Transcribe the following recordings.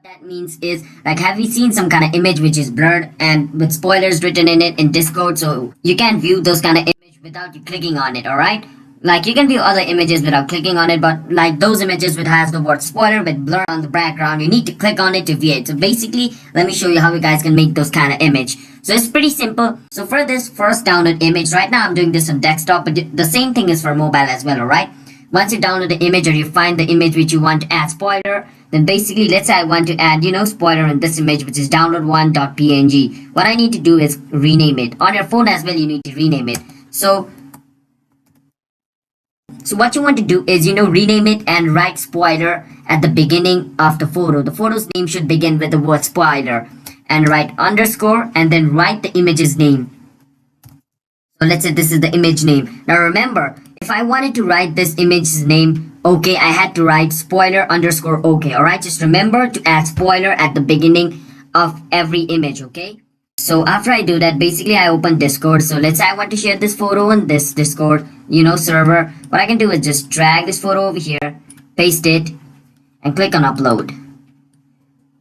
That means is like, have you seen some kind of image which is blurred and with spoilers written in it in Discord? So you can view those kind of image without you clicking on it, alright? Like you can view other images without clicking on it, but like those images which has the word spoiler with blur on the background, you need to click on it to view it. So basically, let me show you how you guys can make those kind of image. So it's pretty simple. So for this first download image, right now I'm doing this on desktop, but the same thing is for mobile as well, alright? Once you download the image or you find the image which you want to add spoiler, then basically let's say I want to add, spoiler in this image which is download1.png. What I need to do is rename it. On your phone as well, you need to rename it. So what you want to do is, rename it and write spoiler at the beginning of the photo. The photo's name should begin with the word spoiler and write underscore and then write the image's name. So let's say this is the image name. Now remember, if I wanted to write this image's name, okay, I had to write spoiler underscore okay, alright? Just remember to add spoiler at the beginning of every image, okay? So after I do that, basically I open Discord. So let's say I want to share this photo on this Discord, server. What I can do is just drag this photo over here, paste it, and click on upload.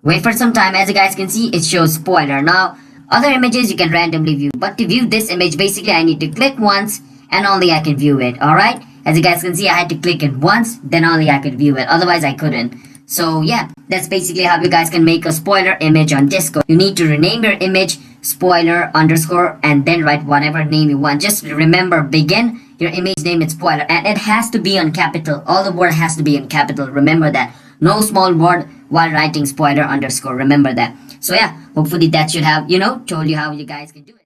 Wait for some time. As you guys can see, it shows spoiler. Now, other images you can randomly view, but to view this image, basically I need to click once and only I can view it, alright? As you guys can see, I had to click it once, then only I could view it, otherwise I couldn't. So yeah, that's basically how you guys can make a spoiler image on Discord. You need to rename your image spoiler underscore and then write whatever name you want. Just remember, begin your image name is spoiler and it has to be on capital. All the word has to be in capital. Remember that. No small word while writing spoiler underscore. Remember that. So yeah, hopefully that should have, told you how you guys can do it.